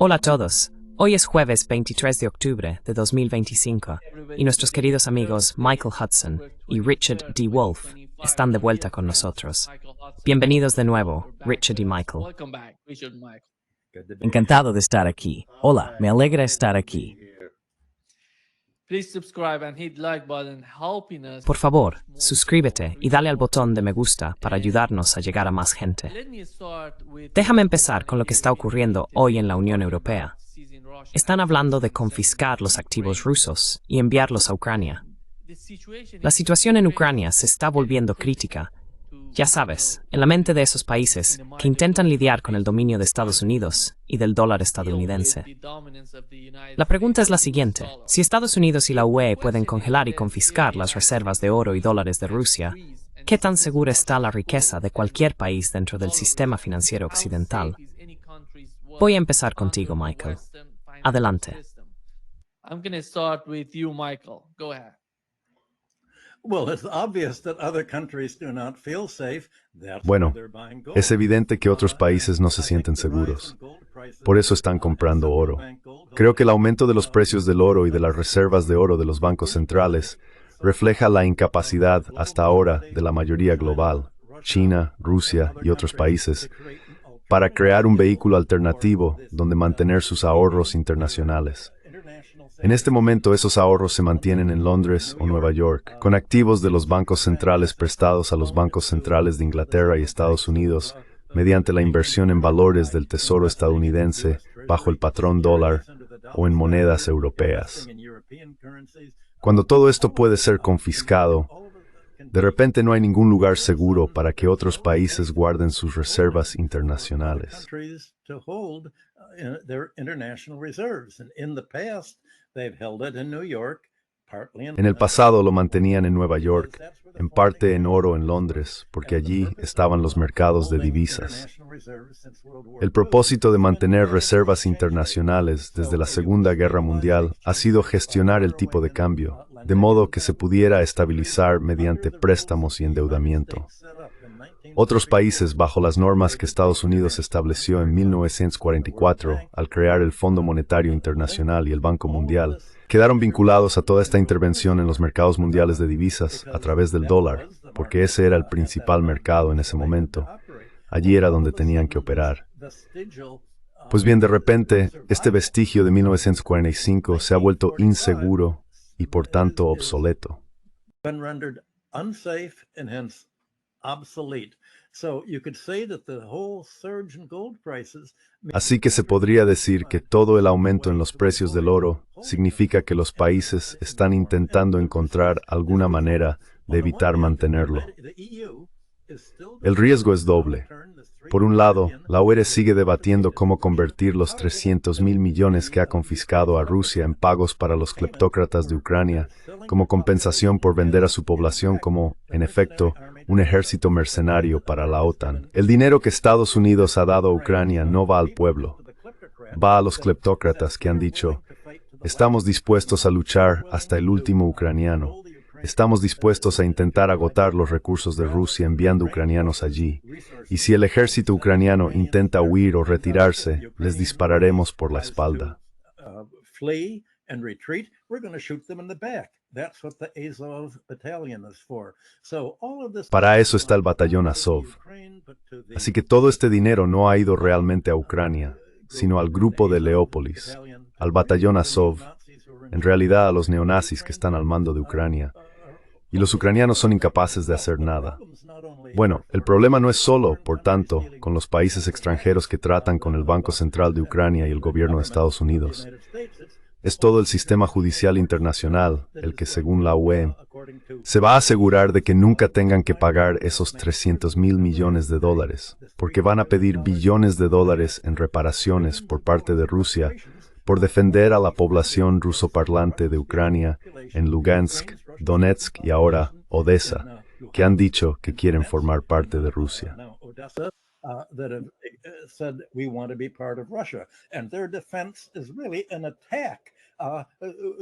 Hola a todos. Hoy es jueves 23 de octubre de 2025 y nuestros queridos amigos Michael Hudson y Richard D. Wolff están de vuelta con nosotros. Bienvenidos de nuevo, Richard y Michael. Encantado de estar aquí. Hola, me alegra estar aquí. Por favor, suscríbete y dale al botón de me gusta para ayudarnos a llegar a más gente. Déjame empezar con lo que está ocurriendo hoy en la Unión Europea. Están hablando de confiscar los activos rusos y enviarlos a Ucrania. La situación en Ucrania se está volviendo crítica. Ya sabes, en la mente de esos países que intentan lidiar con el dominio de Estados Unidos y del dólar estadounidense. La pregunta es la siguiente: si Estados Unidos y la UE pueden congelar y confiscar las reservas de oro y dólares de Rusia, ¿qué tan segura está la riqueza de cualquier país dentro del sistema financiero occidental? Voy a empezar contigo, Michael. Adelante. Bueno, es evidente que otros países no se sienten seguros. Por eso están comprando oro. Creo que el aumento de los precios del oro y de las reservas de oro de los bancos centrales refleja la incapacidad hasta ahora de la mayoría global, China, Rusia y otros países, para crear un vehículo alternativo donde mantener sus ahorros internacionales. En este momento esos ahorros se mantienen en Londres o Nueva York, con activos de los bancos centrales prestados a los bancos centrales de Inglaterra y Estados Unidos, mediante la inversión en valores del Tesoro estadounidense bajo el patrón dólar o en monedas europeas. Cuando todo esto puede ser confiscado, de repente no hay ningún lugar seguro para que otros países guarden sus reservas internacionales. En el pasado lo mantenían en Nueva York, en parte en oro en Londres, porque allí estaban los mercados de divisas. El propósito de mantener reservas internacionales desde la Segunda Guerra Mundial ha sido gestionar el tipo de cambio, de modo que se pudiera estabilizar mediante préstamos y endeudamiento. Otros países, bajo las normas que Estados Unidos estableció en 1944 al crear el Fondo Monetario Internacional y el Banco Mundial, quedaron vinculados a toda esta intervención en los mercados mundiales de divisas a través del dólar, porque ese era el principal mercado en ese momento. Allí era donde tenían que operar. Pues bien, de repente, este vestigio de 1945 se ha vuelto inseguro y por tanto obsoleto. Así que se podría decir que todo el aumento en los precios del oro significa que los países están intentando encontrar alguna manera de evitar mantenerlo. El riesgo es doble. Por un lado, la UE sigue debatiendo cómo convertir los 300.000 millones que ha confiscado a Rusia en pagos para los cleptócratas de Ucrania, como compensación por vender a su población como, en efecto, un ejército mercenario para la OTAN. El dinero que Estados Unidos ha dado a Ucrania no va al pueblo, va a los cleptócratas que han dicho: estamos dispuestos a luchar hasta el último ucraniano. Estamos dispuestos a intentar agotar los recursos de Rusia enviando ucranianos allí. Y si el ejército ucraniano intenta huir o retirarse, les dispararemos por la espalda. Para eso está el batallón Azov. Así que todo este dinero no ha ido realmente a Ucrania, sino al grupo de Leópolis, al batallón Azov, en realidad a los neonazis que están al mando de Ucrania. Y los ucranianos son incapaces de hacer nada. Bueno, el problema no es solo, por tanto, con los países extranjeros que tratan con el Banco Central de Ucrania y el gobierno de Estados Unidos. Es todo el sistema judicial internacional el que, según la UE, se va a asegurar de que nunca tengan que pagar esos 300.000 millones de dólares, porque van a pedir billones de dólares en reparaciones por parte de Rusia por defender a la población rusoparlante de Ucrania en Lugansk, Donetsk y ahora Odessa, que han dicho que quieren formar parte de Rusia.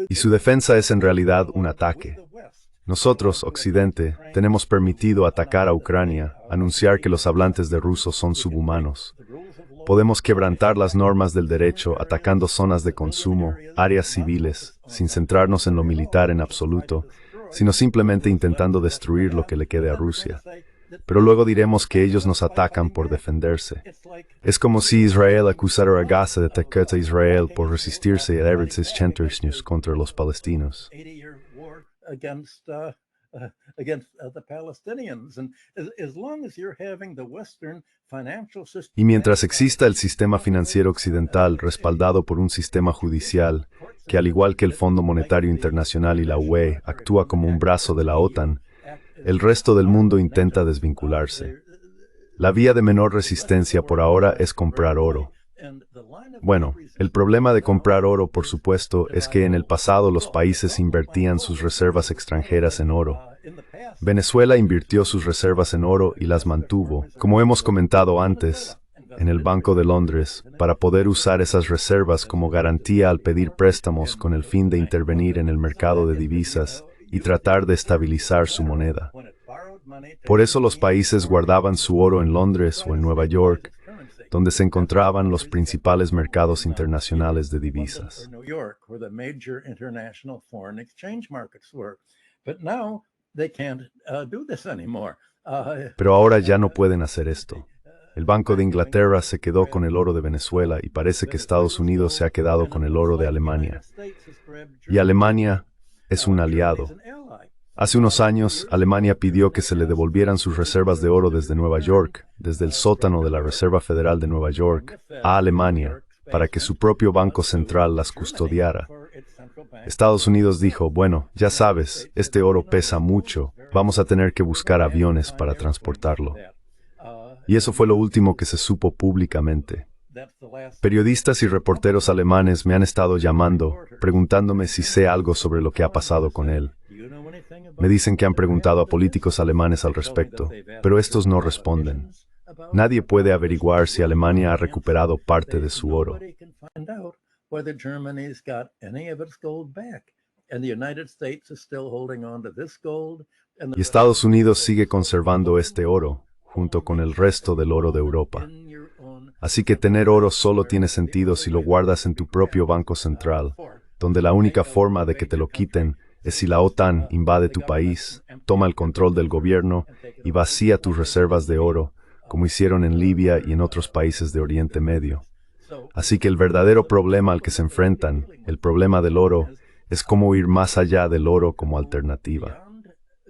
Y su defensa es en realidad un ataque. Nosotros, Occidente, tenemos permitido atacar a Ucrania, anunciar que los hablantes de ruso son subhumanos. Podemos quebrantar las normas del derecho atacando zonas de consumo, áreas civiles, sin centrarnos en lo militar en absoluto, sino simplemente intentando destruir lo que le quede a Rusia. Pero luego diremos que ellos nos atacan por defenderse. Es como si Israel acusara a Gaza de atacar a Israel por resistirse a 80 años contra los palestinos. Y mientras exista el sistema financiero occidental respaldado por un sistema judicial, que al igual que el Fondo Monetario Internacional y la UE, actúa como un brazo de la OTAN, el resto del mundo intenta desvincularse. La vía de menor resistencia por ahora es comprar oro. Bueno, el problema de comprar oro, por supuesto, es que en el pasado los países invertían sus reservas extranjeras en oro. Venezuela invirtió sus reservas en oro y las mantuvo, como hemos comentado antes, en el Banco de Londres, para poder usar esas reservas como garantía al pedir préstamos con el fin de intervenir en el mercado de divisas y tratar de estabilizar su moneda. Por eso los países guardaban su oro en Londres o en Nueva York, donde se encontraban los principales mercados internacionales de divisas. Pero ahora ya no pueden hacer esto. El Banco de Inglaterra se quedó con el oro de Venezuela y parece que Estados Unidos se ha quedado con el oro de Alemania. Y Alemania es un aliado. Hace unos años, Alemania pidió que se le devolvieran sus reservas de oro desde Nueva York, desde el sótano de la Reserva Federal de Nueva York, a Alemania, para que su propio Banco Central las custodiara. Estados Unidos dijo, bueno, ya sabes, este oro pesa mucho, vamos a tener que buscar aviones para transportarlo. Y eso fue lo último que se supo públicamente. Periodistas y reporteros alemanes me han estado llamando, preguntándome si sé algo sobre lo que ha pasado con él. Me dicen que han preguntado a políticos alemanes al respecto, pero estos no responden. Nadie puede averiguar si Alemania ha recuperado parte de su oro. Y Estados Unidos sigue conservando este oro, junto con el resto del oro de Europa. Así que tener oro solo tiene sentido si lo guardas en tu propio banco central, donde la única forma de que te lo quiten es si la OTAN invade tu país, toma el control del gobierno y vacía tus reservas de oro, como hicieron en Libia y en otros países de Oriente Medio. Así que el verdadero problema al que se enfrentan, el problema del oro, es cómo ir más allá del oro como alternativa.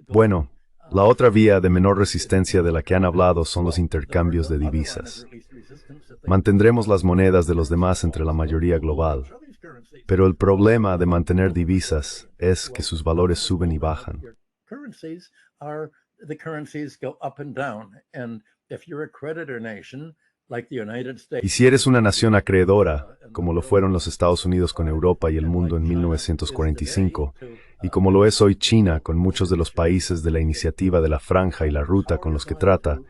Bueno, la otra vía de menor resistencia de la que han hablado son los intercambios de divisas. Mantendremos las monedas de los demás entre la mayoría global. Pero el problema de mantener divisas es que sus valores suben y bajan. Y si eres una nación acreedora, como lo fueron los Estados Unidos con Europa y el mundo en 1945, y como lo es hoy China con muchos de los países de la iniciativa de la Franja y la Ruta con los que trata,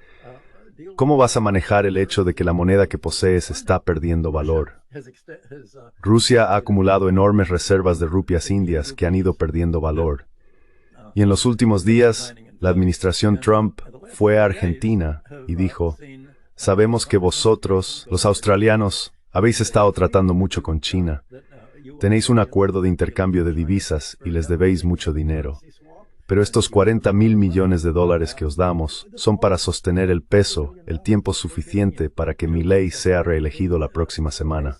¿cómo vas a manejar el hecho de que la moneda que posees está perdiendo valor? Rusia ha acumulado enormes reservas de rupias indias que han ido perdiendo valor. Y en los últimos días, la administración Trump fue a Argentina y dijo, sabemos que vosotros, los australianos, habéis estado tratando mucho con China. Tenéis un acuerdo de intercambio de divisas y les debéis mucho dinero. Pero estos 40.000 millones de dólares que os damos son para sostener el peso, el tiempo suficiente para que Milei sea reelegido la próxima semana.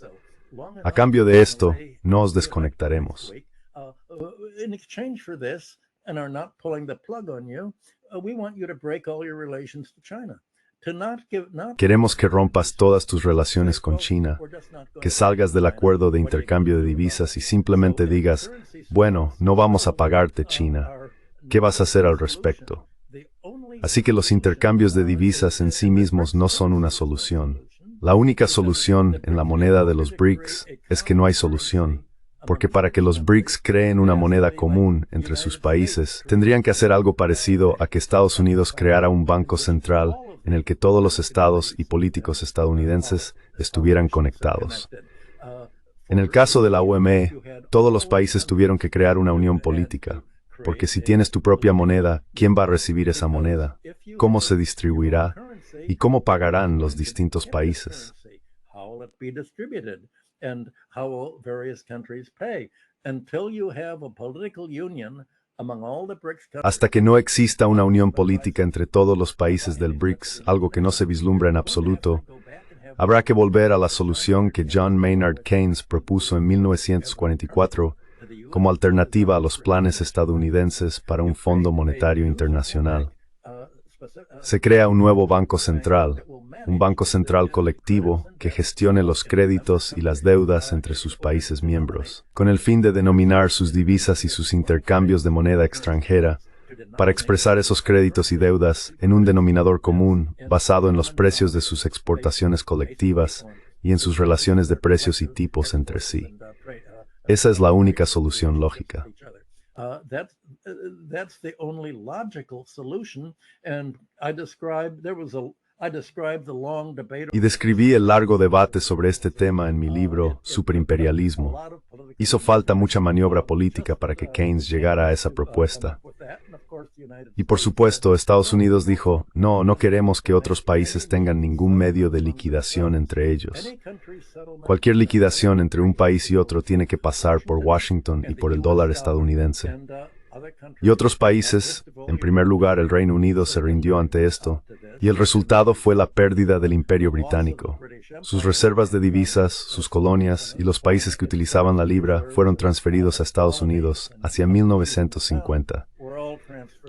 A cambio de esto, no os desconectaremos. Queremos que rompas todas tus relaciones con China, que salgas del acuerdo de intercambio de divisas y simplemente digas, bueno, no vamos a pagarte, China. ¿Qué vas a hacer al respecto? Así que los intercambios de divisas en sí mismos no son una solución. La única solución en la moneda de los BRICS es que no hay solución, porque para que los BRICS creen una moneda común entre sus países, tendrían que hacer algo parecido a que Estados Unidos creara un banco central en el que todos los estados y políticos estadounidenses estuvieran conectados. En el caso de la UME, todos los países tuvieron que crear una unión política. Porque si tienes tu propia moneda, ¿quién va a recibir esa moneda? ¿Cómo se distribuirá? ¿Y cómo pagarán los distintos países? Hasta que no exista una unión política entre todos los países del BRICS, algo que no se vislumbra en absoluto, habrá que volver a la solución que John Maynard Keynes propuso en 1944 como alternativa a los planes estadounidenses para un Fondo Monetario Internacional. Se crea un nuevo banco central colectivo que gestione los créditos y las deudas entre sus países miembros, con el fin de denominar sus divisas y sus intercambios de moneda extranjera, para expresar esos créditos y deudas en un denominador común basado en los precios de sus exportaciones colectivas y en sus relaciones de precios y tipos entre sí. Esa es la única solución lógica. Y describí el largo debate sobre este tema en mi libro Superimperialismo. Hizo falta mucha maniobra política para que Keynes llegara a esa propuesta. Y por supuesto, Estados Unidos dijo, no queremos que otros países tengan ningún medio de liquidación entre ellos. Cualquier liquidación entre un país y otro tiene que pasar por Washington y por el dólar estadounidense. Y otros países, en primer lugar el Reino Unido, se rindió ante esto, y el resultado fue la pérdida del Imperio Británico. Sus reservas de divisas, sus colonias y los países que utilizaban la libra fueron transferidos a Estados Unidos hacia 1950.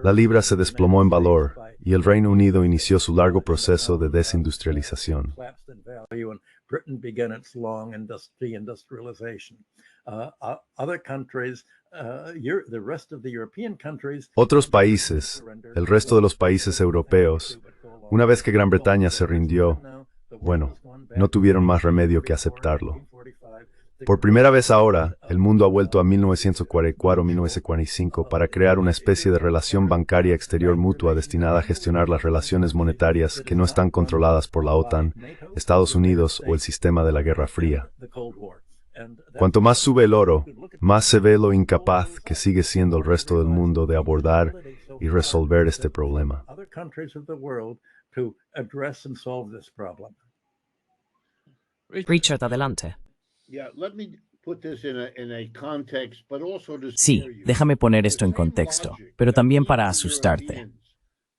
La libra se desplomó en valor y el Reino Unido inició su largo proceso de desindustrialización. Otros países, el resto de los países europeos, una vez que Gran Bretaña se rindió, no tuvieron más remedio que aceptarlo. Por primera vez ahora, el mundo ha vuelto a 1944-1945 para crear una especie de relación bancaria exterior mutua destinada a gestionar las relaciones monetarias que no están controladas por la OTAN, Estados Unidos o el sistema de la Guerra Fría. Cuanto más sube el oro, más se ve lo incapaz que sigue siendo el resto del mundo de abordar y resolver este problema. Richard, adelante. Sí, déjame poner esto en contexto, pero también para asustarte.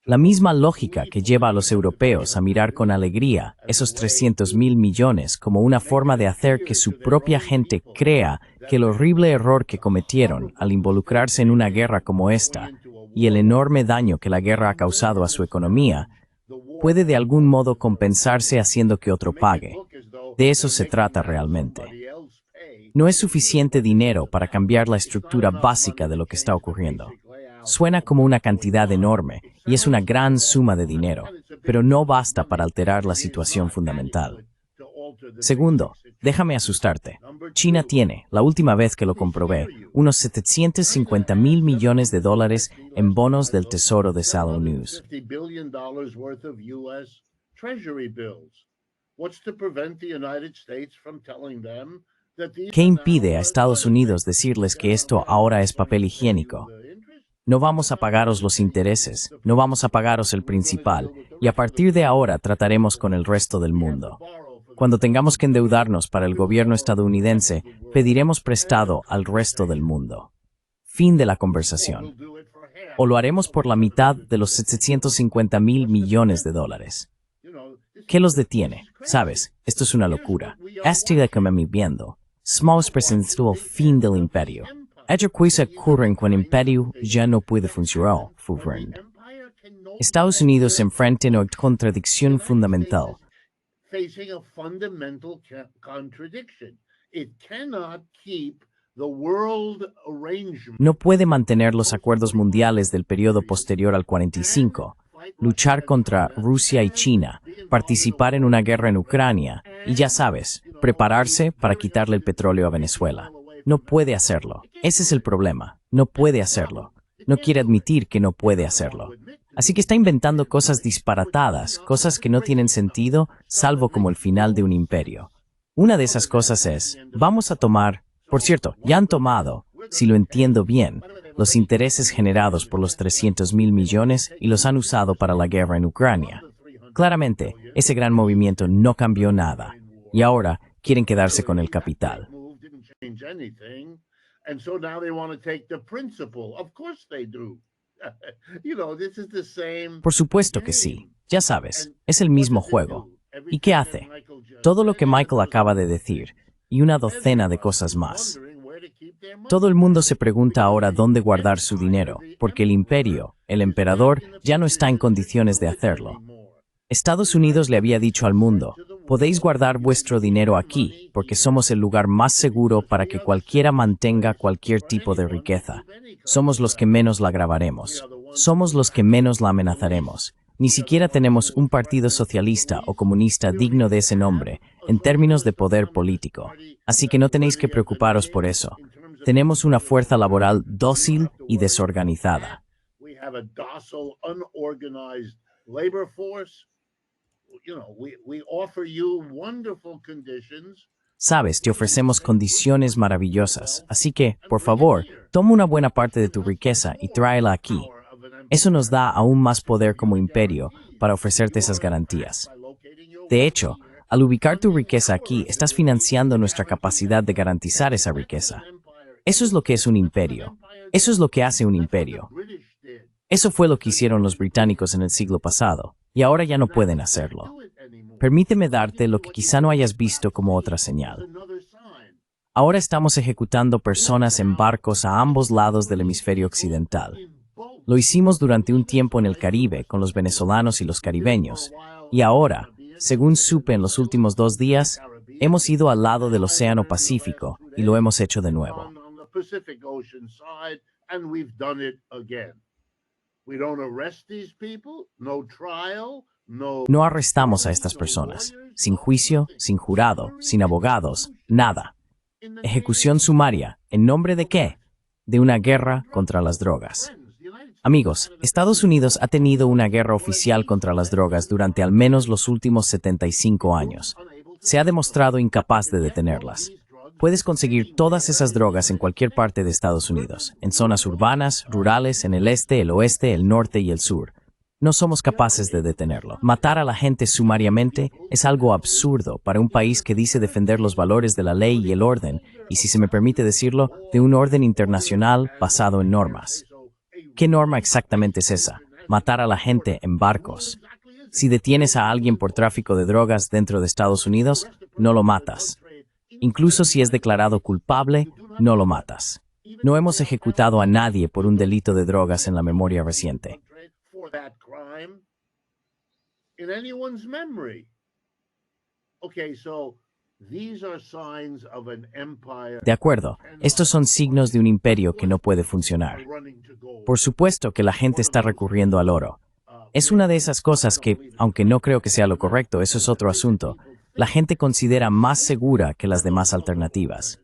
La misma lógica que lleva a los europeos a mirar con alegría esos 300.000 millones como una forma de hacer que su propia gente crea que el horrible error que cometieron al involucrarse en una guerra como esta y el enorme daño que la guerra ha causado a su economía puede de algún modo compensarse haciendo que otro pague. De eso se trata realmente. No es suficiente dinero para cambiar la estructura básica de lo que está ocurriendo. Suena como una cantidad enorme y es una gran suma de dinero, pero no basta para alterar la situación fundamental. Segundo, déjame asustarte. China tiene, la última vez que lo comprobé, unos 750.000 millones de dólares en bonos del Tesoro de Sallow News. ¿Qué impide a Estados Unidos decirles que esto ahora es papel higiénico? No vamos a pagaros los intereses, no vamos a pagaros el principal, y a partir de ahora trataremos con el resto del mundo. Cuando tengamos que endeudarnos para el gobierno estadounidense, pediremos prestado al resto del mundo. Fin de la conversación. O lo haremos por la mitad de los 750.000 millones de dólares. ¿Qué los detiene? Sabes, esto es una locura. Estoy como viendo. Smallest presentó el fin del imperio. Ella cosa ocurre cuando el imperio ya no puede funcionar. Estados Unidos se enfrenta a una contradicción fundamental. No puede mantener los acuerdos mundiales del periodo posterior al 45, luchar contra Rusia y China, participar en una guerra en Ucrania y, ya sabes, prepararse para quitarle el petróleo a Venezuela. No puede hacerlo. Ese es el problema. No puede hacerlo. No quiere admitir que no puede hacerlo. Así que está inventando cosas disparatadas, cosas que no tienen sentido, salvo como el final de un imperio. Una de esas cosas es, vamos a tomar, por cierto, ya han tomado, si lo entiendo bien, los intereses generados por los 300.000 millones y los han usado para la guerra en Ucrania. Claramente, ese gran movimiento no cambió nada. y ahora quieren quedarse con el capital. Por supuesto que sí. Ya sabes, es el mismo juego. ¿Y qué hace? Todo lo que Michael acaba de decir, y una docena de cosas más. Todo el mundo se pregunta ahora dónde guardar su dinero, porque el imperio, el emperador, ya no está en condiciones de hacerlo. Estados Unidos le había dicho al mundo, podéis guardar vuestro dinero aquí, porque somos el lugar más seguro para que cualquiera mantenga cualquier tipo de riqueza. Somos los que menos la grabaremos. Somos los que menos la amenazaremos. Ni siquiera tenemos un partido socialista o comunista digno de ese nombre, en términos de poder político. Así que no tenéis que preocuparos por eso. Tenemos una fuerza laboral dócil y desorganizada. Sabes, te ofrecemos condiciones maravillosas, así que, por favor, toma una buena parte de tu riqueza y tráela aquí. Eso nos da aún más poder como imperio para ofrecerte esas garantías. De hecho, al ubicar tu riqueza aquí, estás financiando nuestra capacidad de garantizar esa riqueza. Eso es lo que es un imperio. Eso es lo que hace un imperio. Eso fue lo que hicieron los británicos en el siglo pasado, y ahora ya no pueden hacerlo. Permíteme darte lo que quizá no hayas visto como otra señal. Ahora estamos ejecutando personas en barcos a ambos lados del hemisferio occidental. Lo hicimos durante un tiempo en el Caribe con los venezolanos y los caribeños, y ahora, según supe en los últimos 2 días, hemos ido al lado del Océano Pacífico y lo hemos hecho de nuevo. No arrestamos a estas personas, sin juicio, sin jurado, sin abogados, nada. Ejecución sumaria, ¿en nombre de qué? De una guerra contra las drogas. Amigos, Estados Unidos ha tenido una guerra oficial contra las drogas durante al menos los últimos 75 años. Se ha demostrado incapaz de detenerlas. Puedes conseguir todas esas drogas en cualquier parte de Estados Unidos, en zonas urbanas, rurales, en el este, el oeste, el norte y el sur. No somos capaces de detenerlo. Matar a la gente sumariamente es algo absurdo para un país que dice defender los valores de la ley y el orden, y si se me permite decirlo, de un orden internacional basado en normas. ¿Qué norma exactamente es esa? Matar a la gente en barcos. Si detienes a alguien por tráfico de drogas dentro de Estados Unidos, no lo matas. Incluso si es declarado culpable, no lo matas. No hemos ejecutado a nadie por un delito de drogas en la memoria reciente. De acuerdo, estos son signos de un imperio que no puede funcionar. Por supuesto que la gente está recurriendo al oro. Es una de esas cosas que, aunque no creo que sea lo correcto, eso es otro asunto, la gente considera más segura que las demás alternativas.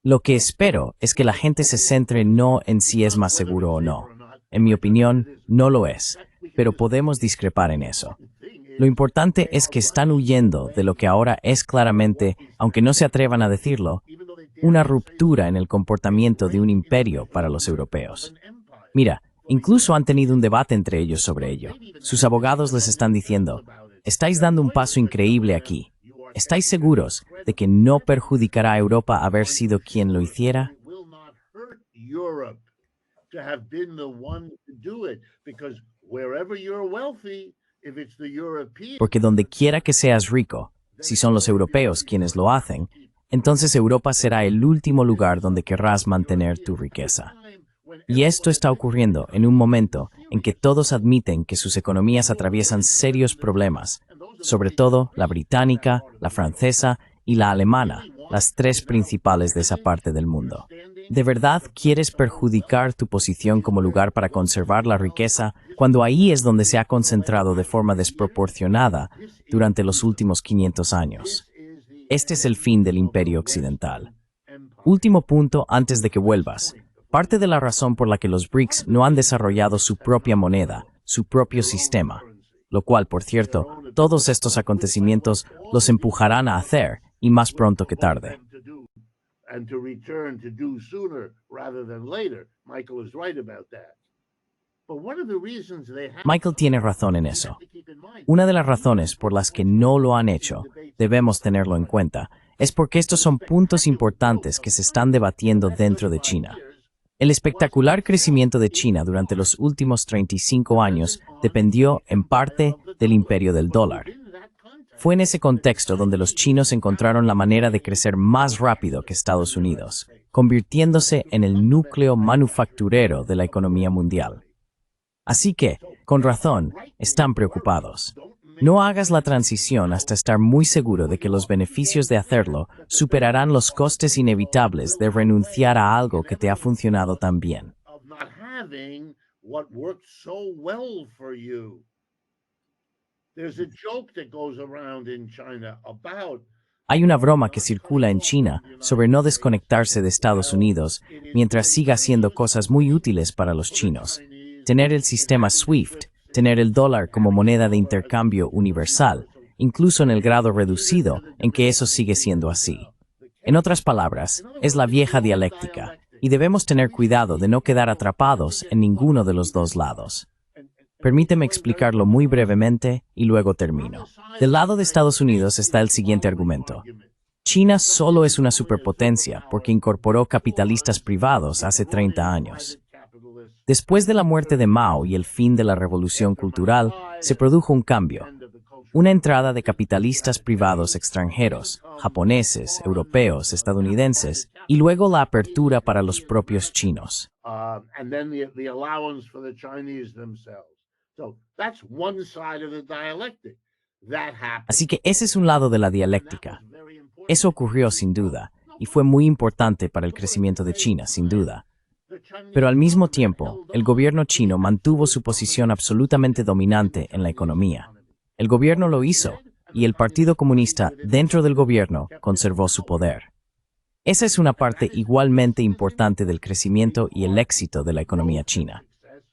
Lo que espero es que la gente se centre no en si es más seguro o no. En mi opinión, no lo es, pero podemos discrepar en eso. Lo importante es que están huyendo de lo que ahora es claramente, aunque no se atrevan a decirlo, una ruptura en el comportamiento de un imperio para los europeos. Mira, incluso han tenido un debate entre ellos sobre ello. Sus abogados les están diciendo, estáis dando un paso increíble aquí. ¿Estáis seguros de que no perjudicará a Europa haber sido quien lo hiciera? Porque donde quiera que seas rico, si son los europeos quienes lo hacen, entonces Europa será el último lugar donde querrás mantener tu riqueza. Y esto está ocurriendo en un momento en que todos admiten que sus economías atraviesan serios problemas, sobre todo la británica, la francesa y la alemana, las 3 principales de esa parte del mundo. ¿De verdad quieres perjudicar tu posición como lugar para conservar la riqueza cuando ahí es donde se ha concentrado de forma desproporcionada durante los últimos 500 años? Este es el fin del Imperio Occidental. Último punto antes de que vuelvas. Parte de la razón por la que los BRICS no han desarrollado su propia moneda, su propio sistema, lo cual, por cierto, todos estos acontecimientos los empujarán a hacer, y más pronto que tarde. Michael tiene razón en eso. Una de las razones por las que no lo han hecho, debemos tenerlo en cuenta, es porque estos son puntos importantes que se están debatiendo dentro de China. El espectacular crecimiento de China durante los últimos 35 años dependió, en parte, del imperio del dólar. Fue en ese contexto donde los chinos encontraron la manera de crecer más rápido que Estados Unidos, convirtiéndose en el núcleo manufacturero de la economía mundial. Así que, con razón, están preocupados. No hagas la transición hasta estar muy seguro de que los beneficios de hacerlo superarán los costes inevitables de renunciar a algo que te ha funcionado tan bien. Hay una broma que circula en China sobre no desconectarse de Estados Unidos mientras siga haciendo cosas muy útiles para los chinos. Tener el sistema SWIFT, tener el dólar como moneda de intercambio universal, incluso en el grado reducido en que eso sigue siendo así. En otras palabras, es la vieja dialéctica, y debemos tener cuidado de no quedar atrapados en ninguno de los dos lados. Permíteme explicarlo muy brevemente y luego termino. Del lado de Estados Unidos está el siguiente argumento. China solo es una superpotencia porque incorporó capitalistas privados hace 30 años. Después de la muerte de Mao y el fin de la revolución cultural, se produjo un cambio. Una entrada de capitalistas privados extranjeros, japoneses, europeos, estadounidenses, y luego la apertura para los propios chinos. Así que ese es un lado de la dialéctica. Eso ocurrió sin duda, y fue muy importante para el crecimiento de China, sin duda. Pero al mismo tiempo, el gobierno chino mantuvo su posición absolutamente dominante en la economía. El gobierno lo hizo, y el Partido Comunista dentro del gobierno conservó su poder. Esa es una parte igualmente importante del crecimiento y el éxito de la economía china.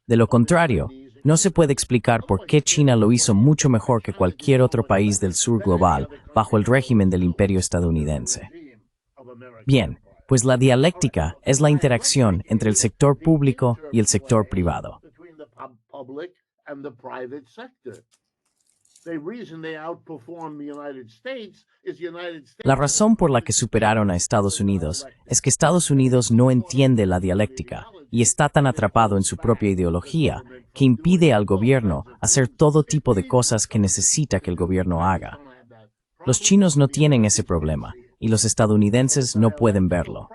De lo contrario, no se puede explicar por qué China lo hizo mucho mejor que cualquier otro país del sur global bajo el régimen del imperio estadounidense. Bien, pues la dialéctica es la interacción entre el sector público y el sector privado. La razón por la que superaron a Estados Unidos es que Estados Unidos no entiende la dialéctica y está tan atrapado en su propia ideología que impide al gobierno hacer todo tipo de cosas que necesita que el gobierno haga. Los chinos no tienen ese problema y los estadounidenses no pueden verlo.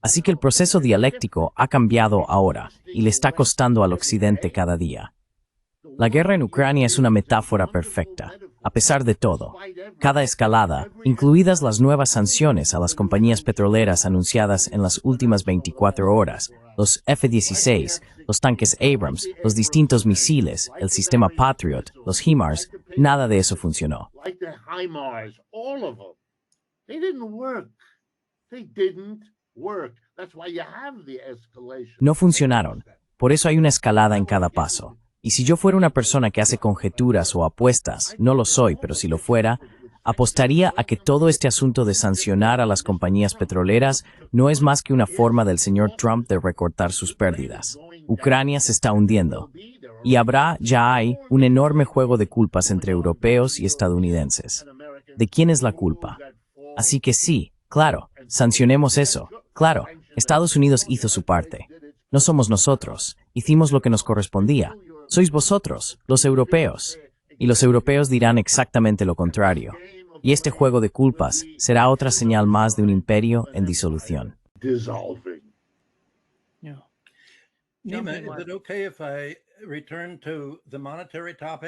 Así que el proceso dialéctico ha cambiado ahora y le está costando al occidente cada día. La guerra en Ucrania es una metáfora perfecta. A pesar de todo, cada escalada, incluidas las nuevas sanciones a las compañías petroleras anunciadas en las últimas 24 horas, los F-16, los tanques Abrams, los distintos misiles, el sistema Patriot, los HIMARS, nada de eso funcionó. No funcionaron. Por eso hay una escalada en cada paso. Y si yo fuera una persona que hace conjeturas o apuestas, no lo soy, pero si lo fuera, apostaría a que todo este asunto de sancionar a las compañías petroleras no es más que una forma del señor Trump de recortar sus pérdidas. Ucrania se está hundiendo. Y ya hay, un enorme juego de culpas entre europeos y estadounidenses. ¿De quién es la culpa? Así que sí, claro, sancionemos eso. Claro, Estados Unidos hizo su parte. No somos nosotros. Hicimos lo que nos correspondía. Sois vosotros, los europeos. Y los europeos dirán exactamente lo contrario. Y este juego de culpas será otra señal más de un imperio en disolución.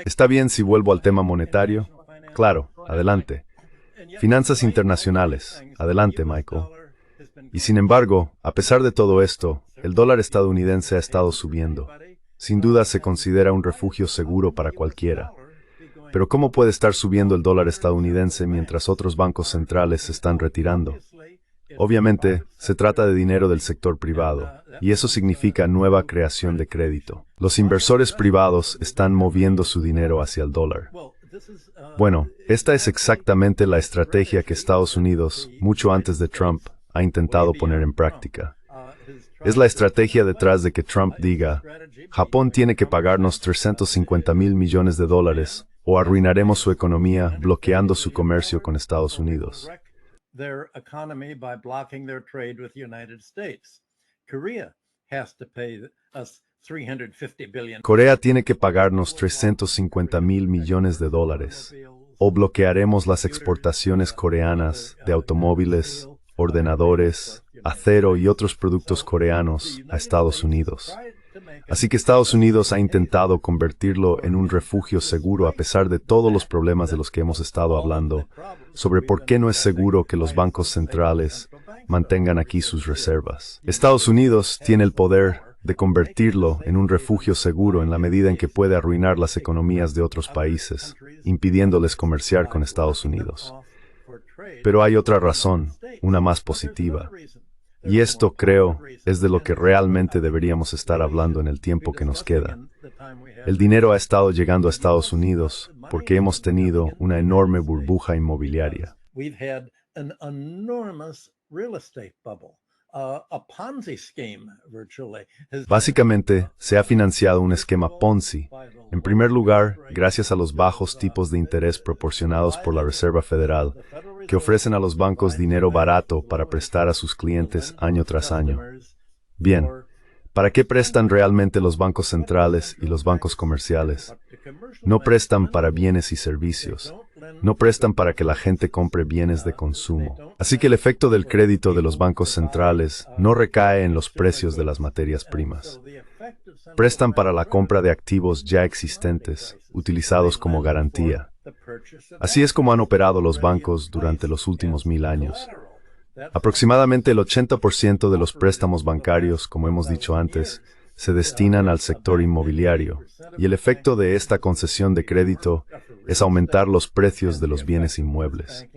¿Está bien si vuelvo al tema monetario? Claro, adelante. Finanzas internacionales. Adelante, Michael. Y sin embargo, a pesar de todo esto, el dólar estadounidense ha estado subiendo. Sin duda se considera un refugio seguro para cualquiera. Pero ¿cómo puede estar subiendo el dólar estadounidense mientras otros bancos centrales se están retirando? Obviamente, se trata de dinero del sector privado, y eso significa nueva creación de crédito. Los inversores privados están moviendo su dinero hacia el dólar. Bueno, esta es exactamente la estrategia que Estados Unidos, mucho antes de Trump, ha intentado poner en práctica. Es la estrategia detrás de que Trump diga, Japón tiene que pagarnos 350.000 millones de dólares o arruinaremos su economía bloqueando su comercio con Estados Unidos. Corea tiene que pagarnos 350.000 millones de dólares o bloquearemos las exportaciones coreanas de automóviles, ordenadores, acero y otros productos coreanos a Estados Unidos. Así que Estados Unidos ha intentado convertirlo en un refugio seguro a pesar de todos los problemas de los que hemos estado hablando, sobre por qué no es seguro que los bancos centrales mantengan aquí sus reservas. Estados Unidos tiene el poder de convertirlo en un refugio seguro en la medida en que puede arruinar las economías de otros países, impidiéndoles comerciar con Estados Unidos. Pero hay otra razón, una más positiva. Y esto, creo, es de lo que realmente deberíamos estar hablando en el tiempo que nos queda. El dinero ha estado llegando a Estados Unidos porque hemos tenido una enorme burbuja inmobiliaria. Básicamente, se ha financiado un esquema Ponzi. En primer lugar, gracias a los bajos tipos de interés proporcionados por la Reserva Federal, que ofrecen a los bancos dinero barato para prestar a sus clientes año tras año. Bien, ¿para qué prestan realmente los bancos centrales y los bancos comerciales? No prestan para bienes y servicios. No prestan para que la gente compre bienes de consumo. Así que el efecto del crédito de los bancos centrales no recae en los precios de las materias primas. Prestan para la compra de activos ya existentes, utilizados como garantía. Así es como han operado los bancos durante los últimos 1000 años. Aproximadamente el 80% de los préstamos bancarios, como hemos dicho antes, se destinan al sector inmobiliario, y el efecto de esta concesión de crédito es aumentar los precios de los bienes inmuebles.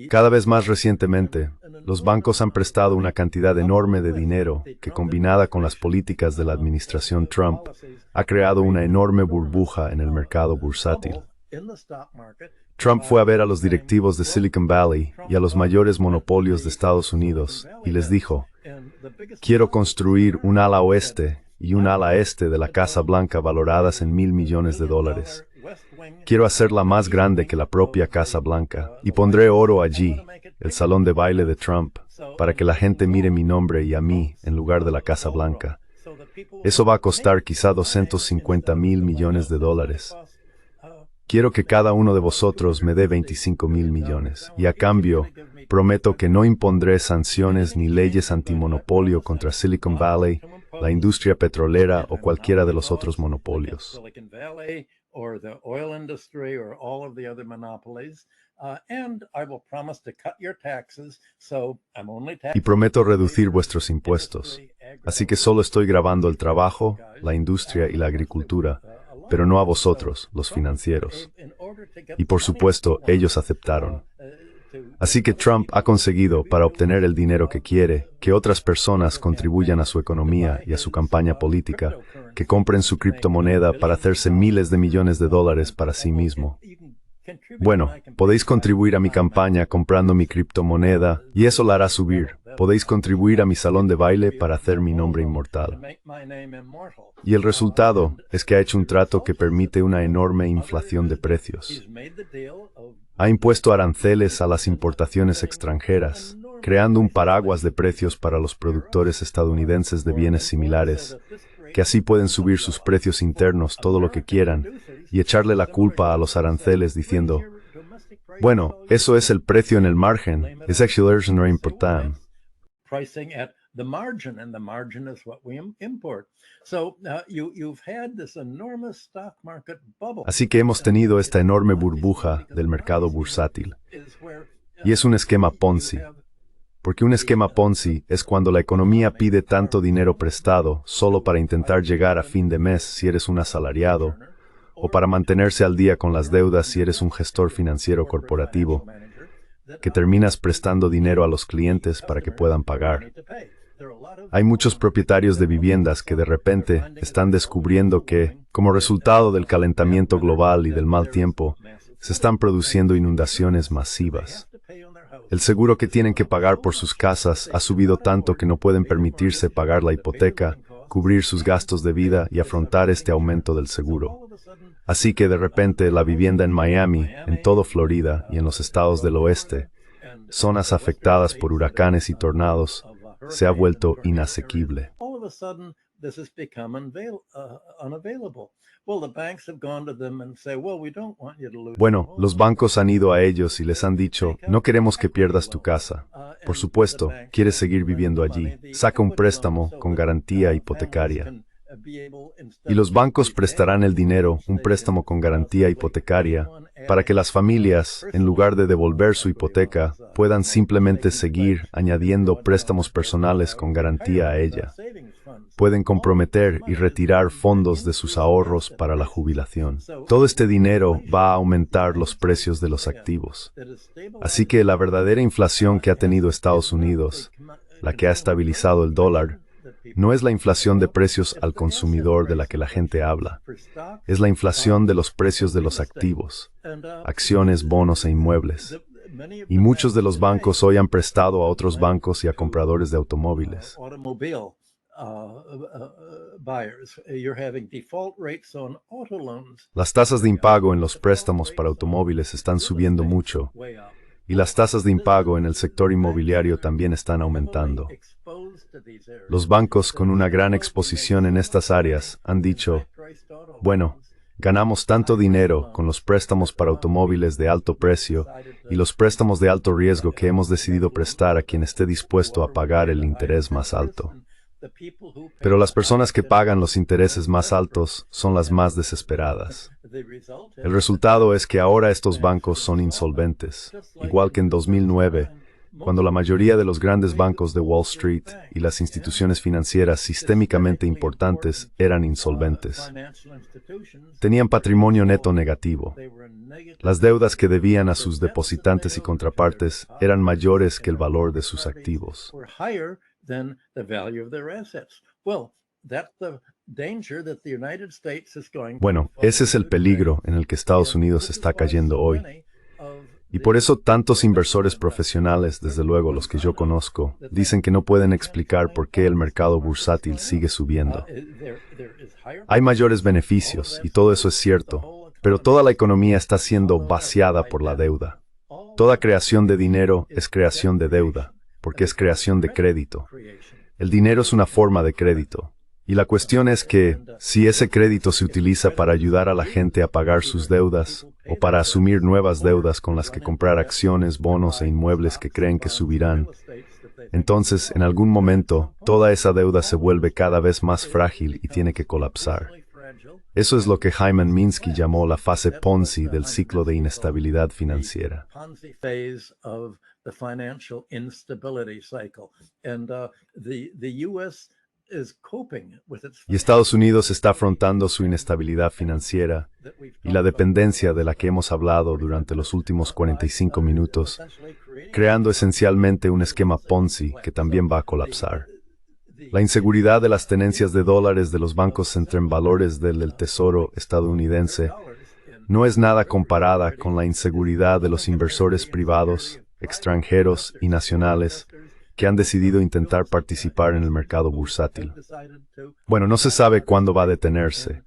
Cada vez más recientemente, los bancos han prestado una cantidad enorme de dinero que, combinada con las políticas de la administración Trump, ha creado una enorme burbuja en el mercado bursátil. Trump fue a ver a los directivos de Silicon Valley y a los mayores monopolios de Estados Unidos y les dijo, quiero construir un ala oeste y un ala este de la Casa Blanca valoradas en $1,000 millones. Quiero hacerla más grande que la propia Casa Blanca y pondré oro allí, el salón de baile de Trump, para que la gente mire mi nombre y a mí en lugar de la Casa Blanca. Eso va a costar quizá $250,000 millones. Quiero que cada uno de vosotros me dé 25,000 millones y a cambio prometo que no impondré sanciones ni leyes antimonopolio contra Silicon Valley, la industria petrolera o cualquiera de los otros monopolios. Y prometo reducir vuestros impuestos. Así que solo estoy grabando el trabajo, la industria y la agricultura, pero no a vosotros, los financieros. Y por supuesto, ellos aceptaron. Así que Trump ha conseguido, para obtener el dinero que quiere, que otras personas contribuyan a su economía y a su campaña política, que compren su criptomoneda para hacerse miles de millones de dólares para sí mismo. Bueno, podéis contribuir a mi campaña comprando mi criptomoneda y eso la hará subir. Podéis contribuir a mi salón de baile para hacer mi nombre inmortal. Y el resultado es que ha hecho un trato que permite una enorme inflación de precios. Ha impuesto aranceles a las importaciones extranjeras, creando un paraguas de precios para los productores estadounidenses de bienes similares, que así pueden subir sus precios internos todo lo que quieran y echarle la culpa a los aranceles diciendo, bueno, eso es el precio en el margen, es actually no importante. Así que hemos tenido esta enorme burbuja del mercado bursátil. Y es un esquema Ponzi. Porque un esquema Ponzi es cuando la economía pide tanto dinero prestado solo para intentar llegar a fin de mes si eres un asalariado, o para mantenerse al día con las deudas si eres un gestor financiero corporativo, que terminas prestando dinero a los clientes para que puedan pagar. Hay muchos propietarios de viviendas que de repente están descubriendo que, como resultado del calentamiento global y del mal tiempo, se están produciendo inundaciones masivas. El seguro que tienen que pagar por sus casas ha subido tanto que no pueden permitirse pagar la hipoteca, cubrir sus gastos de vida y afrontar este aumento del seguro. Así que de repente la vivienda en Miami, en todo Florida y en los estados del oeste, zonas afectadas por huracanes y tornados, se ha vuelto inasequible. Bueno, los bancos han ido a ellos y les han dicho, no queremos que pierdas tu casa. Por supuesto, quieres seguir viviendo allí. Saca un préstamo con garantía hipotecaria. Y los bancos prestarán el dinero, un préstamo con garantía hipotecaria, para que las familias, en lugar de devolver su hipoteca, puedan simplemente seguir añadiendo préstamos personales con garantía a ella. Pueden comprometer y retirar fondos de sus ahorros para la jubilación. Todo este dinero va a aumentar los precios de los activos. Así que la verdadera inflación que ha tenido Estados Unidos, la que ha estabilizado el dólar, no es la inflación de precios al consumidor de la que la gente habla. Es la inflación de los precios de los activos, acciones, bonos e inmuebles. Y muchos de los bancos hoy han prestado a otros bancos y a compradores de automóviles. Las tasas de impago en los préstamos para automóviles están subiendo mucho, y las tasas de impago en el sector inmobiliario también están aumentando. Los bancos con una gran exposición en estas áreas han dicho, bueno, ganamos tanto dinero con los préstamos para automóviles de alto precio y los préstamos de alto riesgo que hemos decidido prestar a quien esté dispuesto a pagar el interés más alto. Pero las personas que pagan los intereses más altos son las más desesperadas. El resultado es que ahora estos bancos son insolventes, igual que en 2009, cuando la mayoría de los grandes bancos de Wall Street y las instituciones financieras sistémicamente importantes eran insolventes. Tenían patrimonio neto negativo. Las deudas que debían a sus depositantes y contrapartes eran mayores que el valor de sus activos. Bueno, ese es el peligro en el que Estados Unidos está cayendo hoy. Y por eso tantos inversores profesionales, desde luego los que yo conozco, dicen que no pueden explicar por qué el mercado bursátil sigue subiendo. Hay mayores beneficios, y todo eso es cierto, pero toda la economía está siendo vaciada por la deuda. Toda creación de dinero es creación de deuda, porque es creación de crédito. El dinero es una forma de crédito. Y la cuestión es que, si ese crédito se utiliza para ayudar a la gente a pagar sus deudas, o para asumir nuevas deudas con las que comprar acciones, bonos e inmuebles que creen que subirán, entonces, en algún momento, toda esa deuda se vuelve cada vez más frágil y tiene que colapsar. Eso es lo que Hyman Minsky llamó la fase Ponzi del ciclo de inestabilidad financiera. Y Estados Unidos está afrontando su inestabilidad financiera y la dependencia de la que hemos hablado durante los últimos 45 minutos, creando esencialmente un esquema Ponzi que también va a colapsar. La inseguridad de las tenencias de dólares de los bancos en valores del Tesoro estadounidense no es nada comparada con la inseguridad de los inversores privados, extranjeros y nacionales que han decidido intentar participar en el mercado bursátil. Bueno, no se sabe cuándo va a detenerse.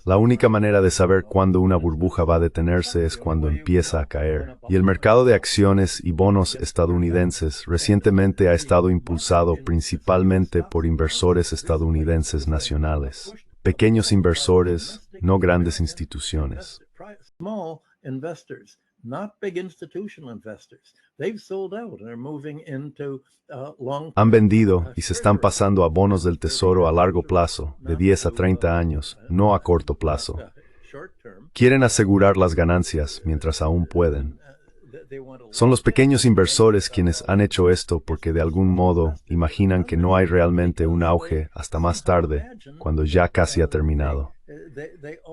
La única manera de saber cuándo una burbuja va a detenerse es cuando empieza a caer. Y el mercado de acciones y bonos estadounidenses recientemente ha estado impulsado principalmente por inversores estadounidenses nacionales. Pequeños inversores, no grandes instituciones. Han vendido y se están pasando a bonos del Tesoro a largo plazo, de 10 a 30 años, no a corto plazo. Quieren asegurar las ganancias mientras aún pueden. Son los pequeños inversores quienes han hecho esto porque de algún modo imaginan que no hay realmente un auge hasta más tarde, cuando ya casi ha terminado.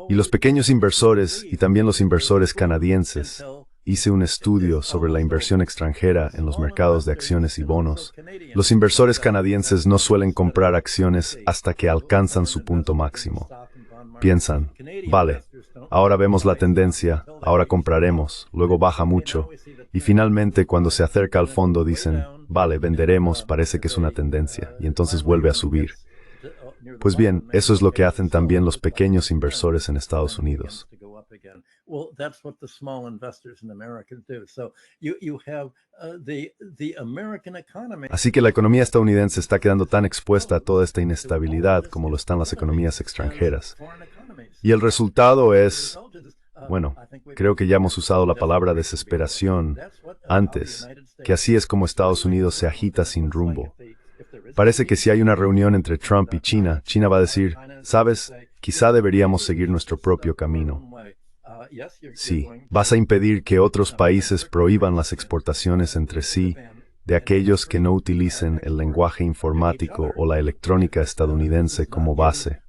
Y los pequeños inversores y también los inversores canadienses, hice un estudio sobre la inversión extranjera en los mercados de acciones y bonos. Los inversores canadienses no suelen comprar acciones hasta que alcanzan su punto máximo. piensan, vale, ahora vemos la tendencia, ahora compraremos, luego baja mucho, y finalmente cuando se acerca al fondo dicen, vale, venderemos, parece que es una tendencia, y entonces vuelve a subir. Pues bien, eso es lo que hacen también los pequeños inversores en Estados Unidos. Así que la economía estadounidense está quedando tan expuesta a toda esta inestabilidad como lo están las economías extranjeras. Y el resultado es, bueno, creo que ya hemos usado la palabra desesperación antes, que así es como Estados Unidos se agita sin rumbo. Parece que si hay una reunión entre Trump y China, China va a decir, ¿sabes? Quizá deberíamos seguir nuestro propio camino. Sí, vas a impedir que otros países prohíban las exportaciones entre sí de aquellos que no utilicen el lenguaje informático o la electrónica estadounidense como base.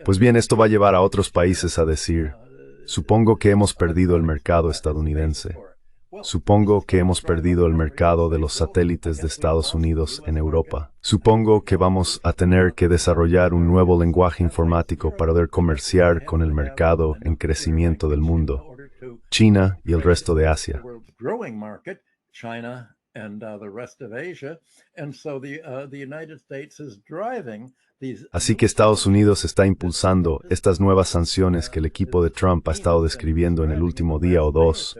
Pues bien, esto va a llevar a otros países a decir, supongo que hemos perdido el mercado estadounidense. Supongo que hemos perdido el mercado de los satélites de Estados Unidos en Europa. Supongo que vamos a tener que desarrollar un nuevo lenguaje informático para poder comerciar con el mercado en crecimiento del mundo, China y el resto de Asia. Así que Estados Unidos está impulsando estas nuevas sanciones que el equipo de Trump ha estado describiendo en el último día o dos,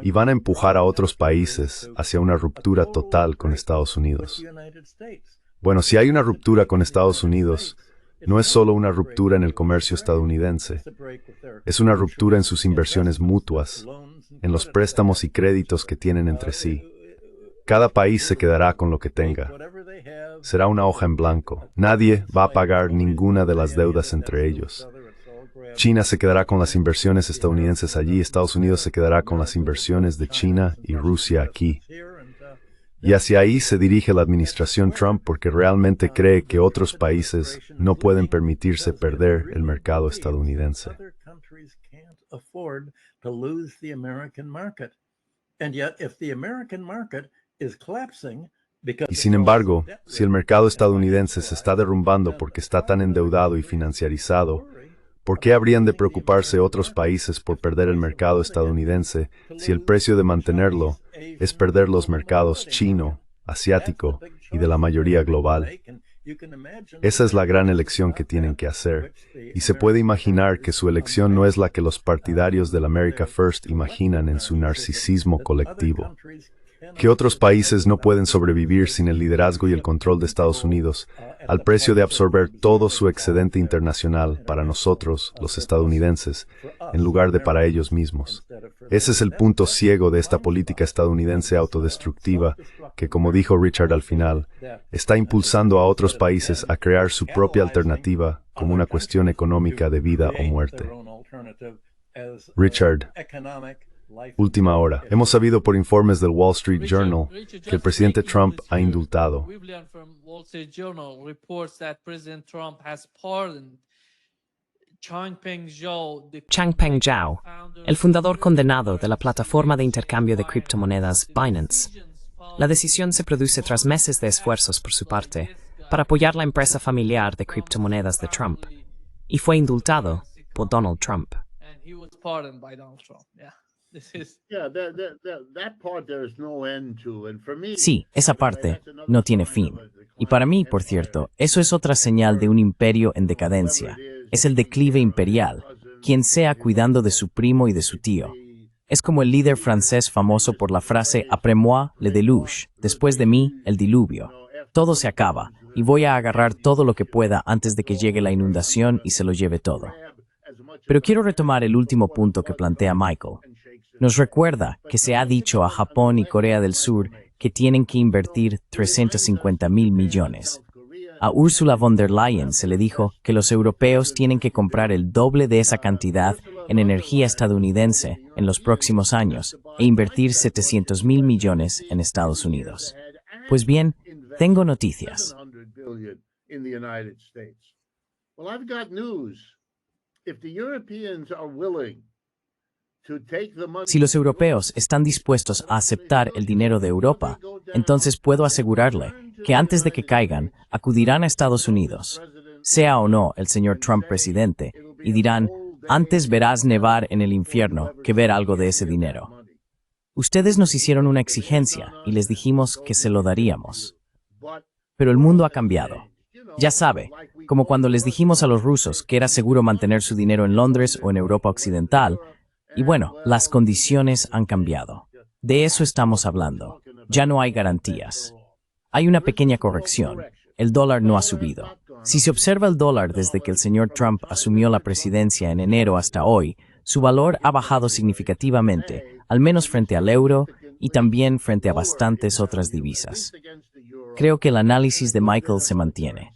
y van a empujar a otros países hacia una ruptura total con Estados Unidos. Bueno, si hay una ruptura con Estados Unidos, no es solo una ruptura en el comercio estadounidense, es una ruptura en sus inversiones mutuas, en los préstamos y créditos que tienen entre sí. Cada país se quedará con lo que tenga. Será una hoja en blanco. Nadie va a pagar ninguna de las deudas entre ellos. China se quedará con las inversiones estadounidenses allí, Estados Unidos se quedará con las inversiones de China y Rusia aquí. Y hacia ahí se dirige la administración Trump porque realmente cree que otros países no pueden permitirse perder el mercado estadounidense. Y sin embargo, si el mercado estadounidense se está derrumbando porque está tan endeudado y financiarizado, ¿por qué habrían de preocuparse otros países por perder el mercado estadounidense si el precio de mantenerlo es perder los mercados chino, asiático y de la mayoría global? Esa es la gran elección que tienen que hacer, y se puede imaginar que su elección no es la que los partidarios del America First imaginan en su narcisismo colectivo. Que otros países no pueden sobrevivir sin el liderazgo y el control de Estados Unidos, al precio de absorber todo su excedente internacional para nosotros, los estadounidenses, en lugar de para ellos mismos. Ese es el punto ciego de esta política estadounidense autodestructiva que, como dijo Richard al final, está impulsando a otros países a crear su propia alternativa como una cuestión económica de vida o muerte. Richard. Última hora. Hemos sabido por informes del Wall Street Journal que el presidente Trump ha indultado. Changpeng Zhao, el fundador condenado de la plataforma de intercambio de criptomonedas Binance. La decisión se produce tras meses de esfuerzos por su parte para apoyar la empresa familiar de criptomonedas de Trump, y fue indultado por Donald Trump. Sí, esa parte no tiene fin. Y para mí, por cierto, eso es otra señal de un imperio en decadencia. Es el declive imperial, quien sea cuidando de su primo y de su tío. Es como el líder francés famoso por la frase «Après moi, le déluge», después de mí, el diluvio. Todo se acaba, y voy a agarrar todo lo que pueda antes de que llegue la inundación y se lo lleve todo. Pero quiero retomar el último punto que plantea Michael. Nos recuerda que se ha dicho a Japón y Corea del Sur que tienen que invertir 350.000 millones. A Ursula von der Leyen se le dijo que los europeos tienen que comprar el doble de esa cantidad en energía estadounidense en los próximos años e invertir 700.000 millones en Estados Unidos. Pues bien, tengo noticias. Si los europeos están dispuestos a aceptar el dinero de Europa, entonces puedo asegurarle que antes de que caigan, acudirán a Estados Unidos. sea o no el señor Trump presidente, y dirán, antes verás nevar en el infierno que ver algo de ese dinero. Ustedes nos hicieron una exigencia y les dijimos que se lo daríamos. Pero el mundo ha cambiado. Ya sabe, como cuando les dijimos a los rusos que era seguro mantener su dinero en Londres o en Europa Occidental, y bueno, las condiciones han cambiado. De eso estamos hablando. Ya no hay garantías. Hay una pequeña corrección. El dólar no ha subido. Si se observa el dólar desde que el señor Trump asumió la presidencia en enero hasta hoy, su valor ha bajado significativamente, al menos frente al euro y también frente a bastantes otras divisas. Creo que el análisis de Michael se mantiene.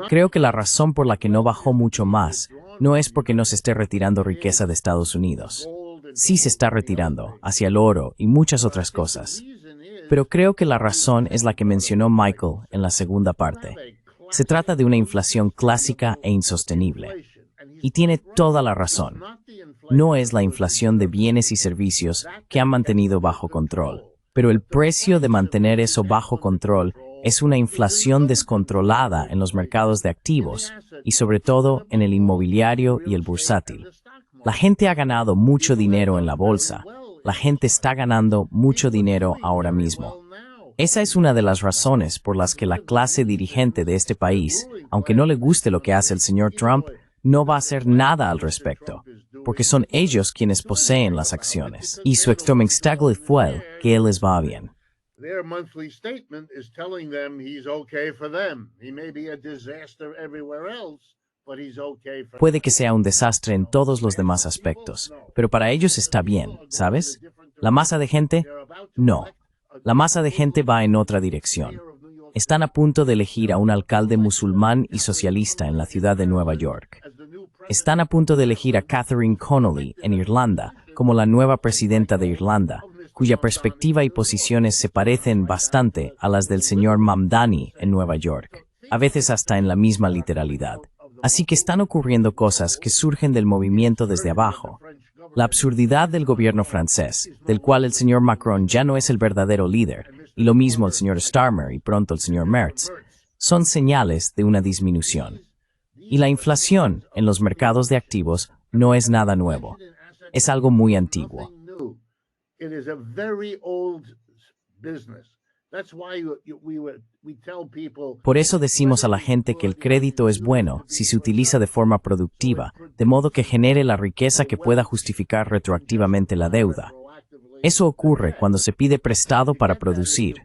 Creo que la razón por la que no bajó mucho más no es porque no se esté retirando riqueza de Estados Unidos. Sí se está retirando, hacia el oro y muchas otras cosas. Pero creo que la razón es la que mencionó Michael en la segunda parte. Se trata de una inflación clásica e insostenible. Y tiene toda la razón. No es la inflación de bienes y servicios que han mantenido bajo control, pero el precio de mantener eso bajo control es una inflación descontrolada en los mercados de activos y sobre todo en el inmobiliario y el bursátil. La gente ha ganado mucho dinero en la bolsa. La gente está ganando mucho dinero ahora mismo. Esa es una de las razones por las que la clase dirigente de este país, aunque no le guste lo que hace el señor Trump, no va a hacer nada al respecto, porque son ellos quienes poseen las acciones. Y su extremextagle fue que les va bien. Their monthly statement is telling them he's okay for them. He may be a disaster everywhere else, but he's okay for Puede que sea un desastre en todos los demás aspectos, pero para ellos está bien, ¿sabes? ¿La masa de gente? No. La masa de gente va en otra dirección. Están a punto de elegir a un alcalde musulmán y socialista en la ciudad de Nueva York. Están a punto de elegir a Catherine Connolly en Irlanda como la nueva presidenta de Irlanda, cuya perspectiva y posiciones se parecen bastante a las del señor Mamdani en Nueva York, a veces hasta en la misma literalidad. Así que están ocurriendo cosas que surgen del movimiento desde abajo. La absurdidad del gobierno francés, del cual el señor Macron ya no es el verdadero líder, y lo mismo el señor Starmer y pronto el señor Merz, son señales de una disminución. Y la inflación en los mercados de activos no es nada nuevo, es algo muy antiguo. It is a very old business. That's why we tell people. Por eso decimos a la gente que el crédito es bueno si se utiliza de forma productiva, de modo que genere la riqueza que pueda justificar retroactivamente la deuda. Eso ocurre cuando se pide prestado para producir.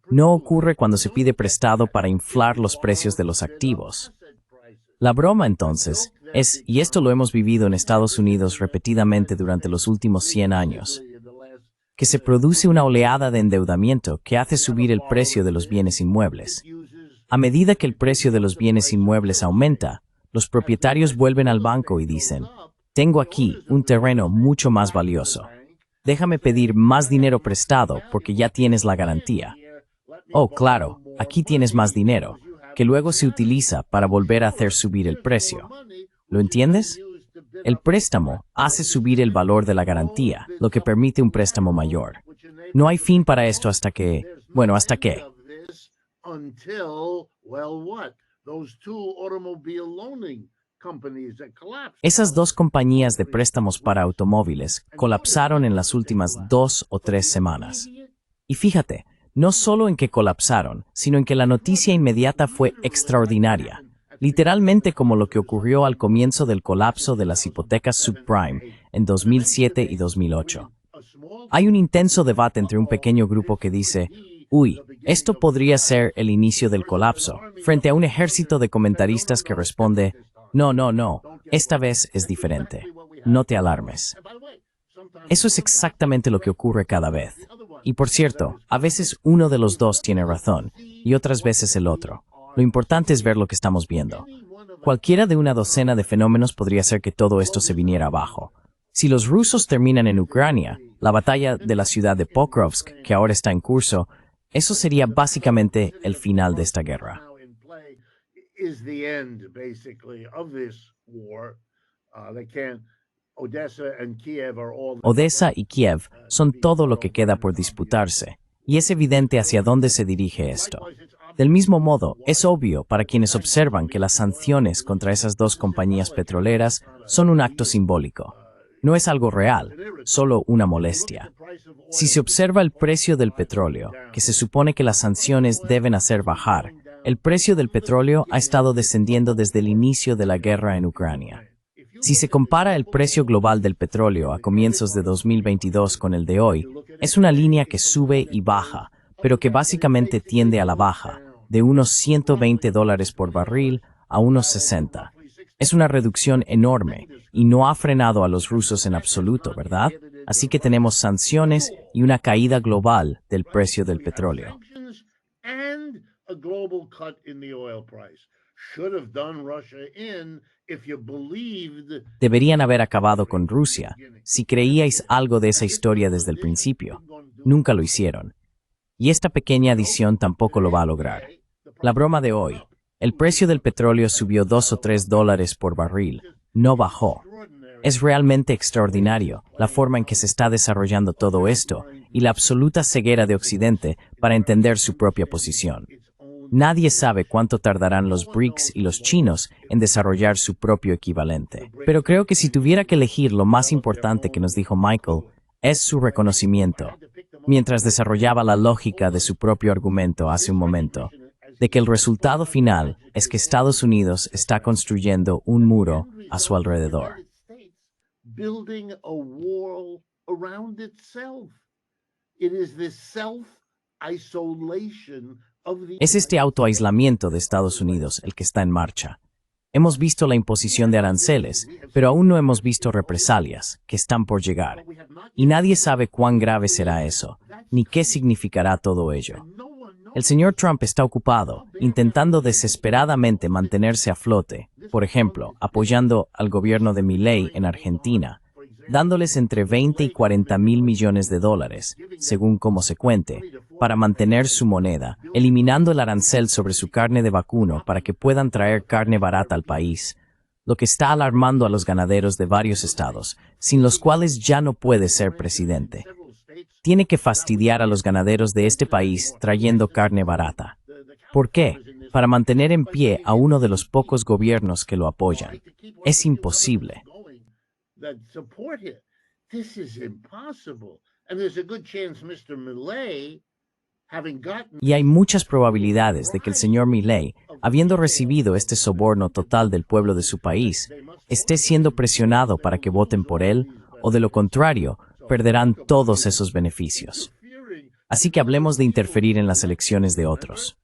No ocurre cuando se pide prestado para inflar los precios de los activos. La broma entonces es, y esto lo hemos vivido en Estados Unidos repetidamente durante los últimos 100 años, que se produce una oleada de endeudamiento que hace subir el precio de los bienes inmuebles. A medida que el precio de los bienes inmuebles aumenta, los propietarios vuelven al banco y dicen, tengo aquí un terreno mucho más valioso. Déjame pedir más dinero prestado porque ya tienes la garantía. Oh, claro, aquí tienes más dinero, que luego se utiliza para volver a hacer subir el precio. ¿Lo entiendes? El préstamo hace subir el valor de la garantía, lo que permite un préstamo mayor. No hay fin para esto hasta que, bueno, ¿hasta qué? Esas dos compañías de préstamos para automóviles colapsaron en las últimas 2 o 3 semanas. Y fíjate, no solo en que colapsaron, sino en que la noticia inmediata fue extraordinaria. Literalmente como lo que ocurrió al comienzo del colapso de las hipotecas subprime en 2007 y 2008. Hay un intenso debate entre un pequeño grupo que dice, uy, esto podría ser el inicio del colapso, frente a un ejército de comentaristas que responde, no, esta vez es diferente, no te alarmes. Eso es exactamente lo que ocurre cada vez. Y por cierto, a veces uno de los dos tiene razón, y otras veces el otro. Lo importante es ver lo que estamos viendo. Cualquiera de una docena de fenómenos podría hacer que todo esto se viniera abajo. Si los rusos terminan en Ucrania, la batalla de la ciudad de Pokrovsk, que ahora está en curso, eso sería básicamente el final de esta guerra. Odessa y Kiev son todo lo que queda por disputarse, y es evidente hacia dónde se dirige esto. Del mismo modo, es obvio para quienes observan que las sanciones contra esas dos compañías petroleras son un acto simbólico. No es algo real, solo una molestia. Si se observa el precio del petróleo, que se supone que las sanciones deben hacer bajar, el precio del petróleo ha estado descendiendo desde el inicio de la guerra en Ucrania. Si se compara el precio global del petróleo a comienzos de 2022 con el de hoy, es una línea que sube y baja, pero que básicamente tiende a la baja, de unos $120 por barril a unos 60. Es una reducción enorme y no ha frenado a los rusos en absoluto, ¿verdad? Así que tenemos sanciones y una caída global del precio del petróleo. Deberían haber acabado con Rusia, si creíais algo de esa historia desde el principio. Nunca lo hicieron. Y esta pequeña adición tampoco lo va a lograr. La broma de hoy. El precio del petróleo subió $2 o $3 por barril. No bajó. Es realmente extraordinario la forma en que se está desarrollando todo esto y la absoluta ceguera de Occidente para entender su propia posición. Nadie sabe cuánto tardarán los BRICS y los chinos en desarrollar su propio equivalente. Pero creo que si tuviera que elegir lo más importante que nos dijo Michael, es su reconocimiento, mientras desarrollaba la lógica de su propio argumento hace un momento, de que el resultado final es que Estados Unidos está construyendo un muro a su alrededor. Es este autoaislamiento de Estados Unidos el que está en marcha. Hemos visto la imposición de aranceles, pero aún no hemos visto represalias, que están por llegar. Y nadie sabe cuán grave será eso, ni qué significará todo ello. El señor Trump está ocupado, intentando desesperadamente mantenerse a flote, por ejemplo, apoyando al gobierno de Milei en Argentina, dándoles entre 20 y 40 mil millones de dólares, según como se cuente, para mantener su moneda, eliminando el arancel sobre su carne de vacuno para que puedan traer carne barata al país, lo que está alarmando a los ganaderos de varios estados, sin los cuales ya no puede ser presidente. Tiene que fastidiar a los ganaderos de este país trayendo carne barata. ¿Por qué? Para mantener en pie a uno de los pocos gobiernos que lo apoyan. Es imposible. Y hay muchas probabilidades de que el señor Milei, habiendo recibido este soborno total del pueblo de su país, esté siendo presionado para que voten por él, o de lo contrario, perderán todos esos beneficios. Así que hablemos de interferir en las elecciones de otros.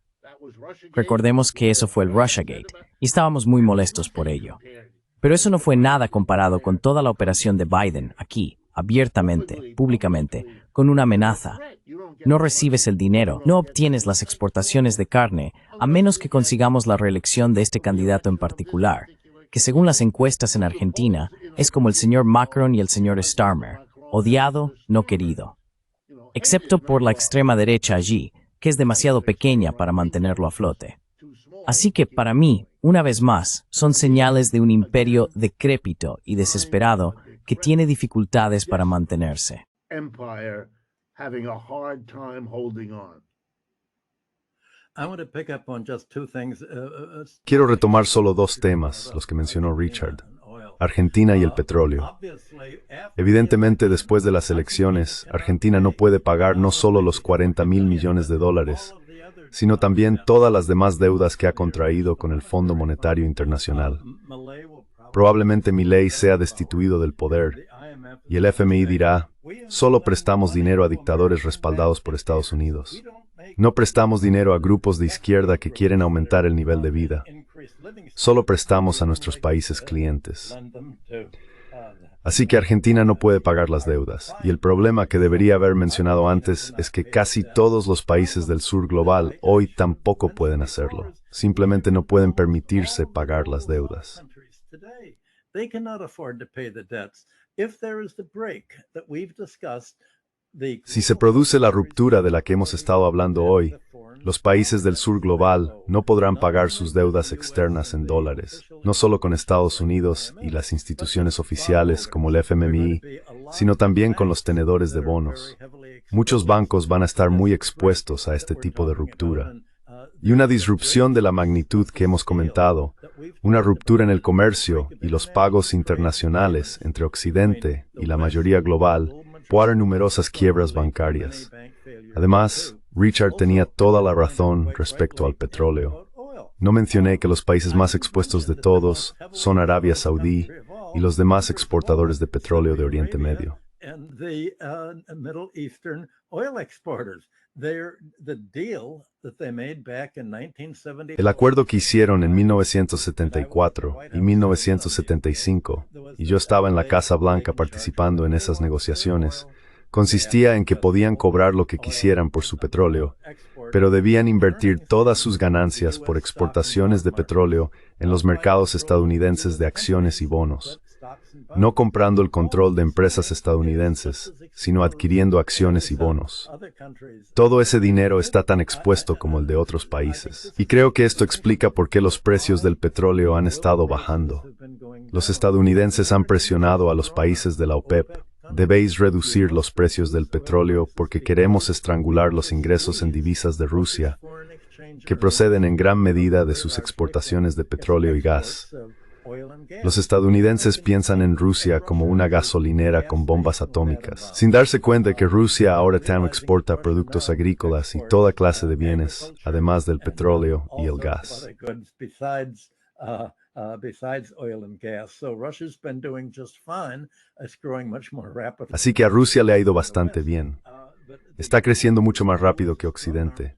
Recordemos que eso fue el Russiagate, y estábamos muy molestos por ello. Pero eso no fue nada comparado con toda la operación de Biden aquí, abiertamente, públicamente, con una amenaza. No recibes el dinero, no obtienes las exportaciones de carne, a menos que consigamos la reelección de este candidato en particular, que según las encuestas en Argentina, es como el señor Macron y el señor Starmer, odiado, no querido. Excepto por la extrema derecha allí, que es demasiado pequeña para mantenerlo a flote. Así que, para mí, una vez más, son señales de un imperio decrépito y desesperado que tiene dificultades para mantenerse. Quiero retomar solo dos temas, los que mencionó Richard: Argentina y el petróleo. Evidentemente, después de las elecciones, Argentina no puede pagar no solo los 40 mil millones de dólares, sino también todas las demás deudas que ha contraído con el Fondo Monetario Internacional. Probablemente Milei sea destituido del poder, y el FMI dirá: solo prestamos dinero a dictadores respaldados por Estados Unidos. No prestamos dinero a grupos de izquierda que quieren aumentar el nivel de vida. Solo prestamos a nuestros países clientes. Así que Argentina no puede pagar las deudas, y el problema que debería haber mencionado antes es que casi todos los países del sur global hoy tampoco pueden hacerlo. Simplemente no pueden permitirse pagar las deudas. Si se produce la ruptura de la que hemos estado hablando hoy, los países del sur global no podrán pagar sus deudas externas en dólares, no solo con Estados Unidos y las instituciones oficiales como el FMI, sino también con los tenedores de bonos. Muchos bancos van a estar muy expuestos a este tipo de ruptura. Y una disrupción de la magnitud que hemos comentado, una ruptura en el comercio y los pagos internacionales entre Occidente y la mayoría global, puede haber numerosas quiebras bancarias. Además, Richard tenía toda la razón respecto al petróleo. No mencioné que los países más expuestos de todos son Arabia Saudí y los demás exportadores de petróleo de Oriente Medio. El acuerdo que hicieron en 1974 y 1975, y yo estaba en la Casa Blanca participando en esas negociaciones, consistía en que podían cobrar lo que quisieran por su petróleo, pero debían invertir todas sus ganancias por exportaciones de petróleo en los mercados estadounidenses de acciones y bonos, no comprando el control de empresas estadounidenses, sino adquiriendo acciones y bonos. Todo ese dinero está tan expuesto como el de otros países, y creo que esto explica por qué los precios del petróleo han estado bajando. Los estadounidenses han presionado a los países de la OPEP. Debéis reducir los precios del petróleo porque queremos estrangular los ingresos en divisas de Rusia, que proceden en gran medida de sus exportaciones de petróleo y gas. Los estadounidenses piensan en Rusia como una gasolinera con bombas atómicas, sin darse cuenta de que Rusia ahora también exporta productos agrícolas y toda clase de bienes, además del petróleo y el gas. Así que a Rusia le ha ido bastante bien. Está creciendo mucho más rápido que Occidente.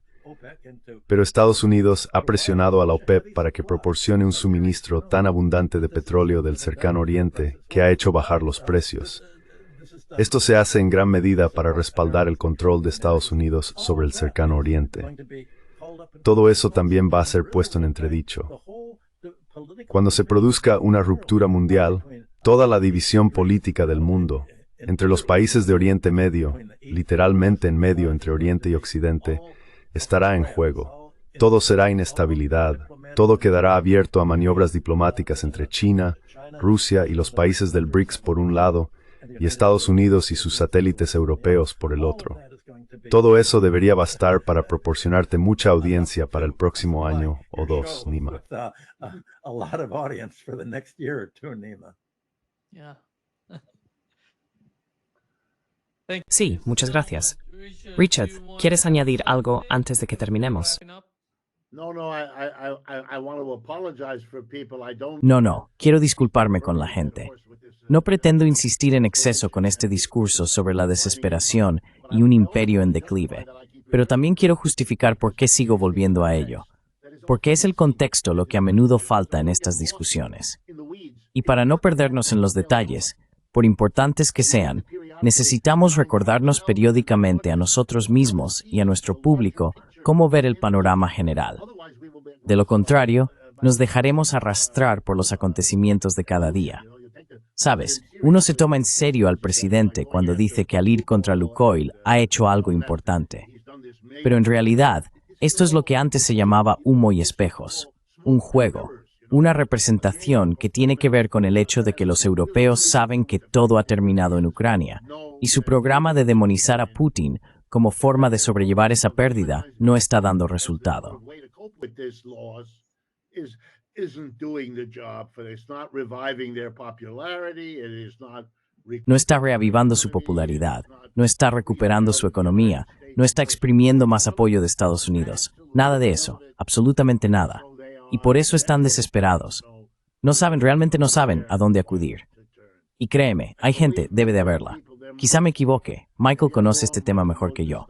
Pero Estados Unidos ha presionado a la OPEP para que proporcione un suministro tan abundante de petróleo del cercano Oriente que ha hecho bajar los precios. Esto se hace en gran medida para respaldar el control de Estados Unidos sobre el cercano Oriente. Todo eso también va a ser puesto en entredicho. Cuando se produzca una ruptura mundial, toda la división política del mundo, entre los países de Oriente Medio, literalmente en medio entre Oriente y Occidente, estará en juego. Todo será inestabilidad, todo quedará abierto a maniobras diplomáticas entre China, Rusia y los países del BRICS por un lado, y Estados Unidos y sus satélites europeos por el otro. Todo eso debería bastar para proporcionarte mucha audiencia para el próximo año o dos, Nima. Sí, muchas gracias. Richard, ¿quieres añadir algo antes de que terminemos? No, quiero disculparme con la gente. No pretendo insistir en exceso con este discurso sobre la desesperación y un imperio en declive, pero también quiero justificar por qué sigo volviendo a ello, porque es el contexto lo que a menudo falta en estas discusiones. Y para no perdernos en los detalles, por importantes que sean, necesitamos recordarnos periódicamente a nosotros mismos y a nuestro público cómo ver el panorama general. De lo contrario, nos dejaremos arrastrar por los acontecimientos de cada día. Sabes, uno se toma en serio al presidente cuando dice que al ir contra Lukoil ha hecho algo importante. Pero en realidad, esto es lo que antes se llamaba humo y espejos, un juego, una representación que tiene que ver con el hecho de que los europeos saben que todo ha terminado en Ucrania, y su programa de demonizar a Putin como forma de sobrellevar esa pérdida no está dando resultado. No está reavivando su popularidad, no está recuperando su economía, no está exprimiendo más apoyo de Estados Unidos. Nada de eso, absolutamente nada. Y por eso están desesperados. Realmente no saben a dónde acudir. Y créeme, hay gente, debe de haberla. Quizá me equivoque, Michael conoce este tema mejor que yo.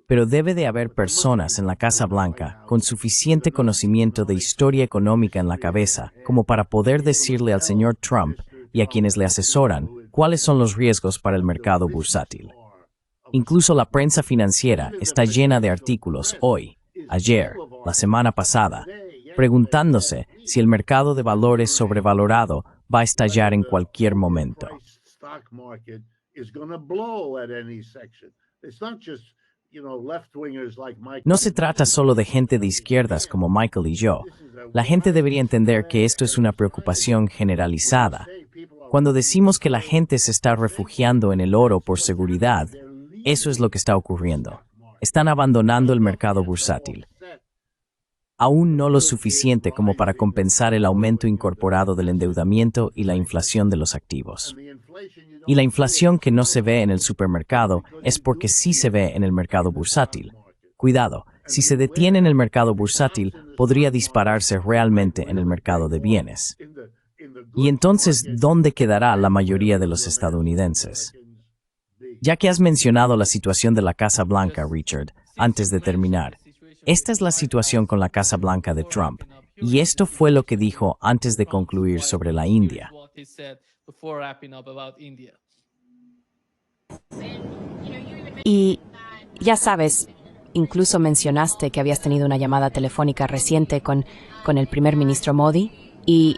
Pero debe de haber personas en la Casa Blanca con suficiente conocimiento de historia económica en la cabeza como para poder decirle al señor Trump y a quienes le asesoran cuáles son los riesgos para el mercado bursátil. Incluso la prensa financiera está llena de artículos hoy, ayer, la semana pasada, preguntándose si el mercado de valores sobrevalorado va a estallar en cualquier momento. is going to blow at any section. It's not just, left-wingers like Mike. No se trata solo de gente de izquierdas como Michael y yo. La gente debería entender que esto es una preocupación generalizada. Cuando decimos que la gente se está refugiando en el oro por seguridad, eso es lo que está ocurriendo. Están abandonando el mercado bursátil. Aún no lo suficiente como para compensar el aumento incorporado del endeudamiento y la inflación de los activos. Y la inflación que no se ve en el supermercado es porque sí se ve en el mercado bursátil. Cuidado, si se detiene en el mercado bursátil, podría dispararse realmente en el mercado de bienes. Y entonces, ¿dónde quedará la mayoría de los estadounidenses? Ya que has mencionado la situación de la Casa Blanca, Richard, antes de terminar, esta es la situación con la Casa Blanca de Trump, y esto fue lo que dijo antes de concluir sobre la India. Y ya sabes, incluso mencionaste que habías tenido una llamada telefónica reciente con el primer ministro Modi y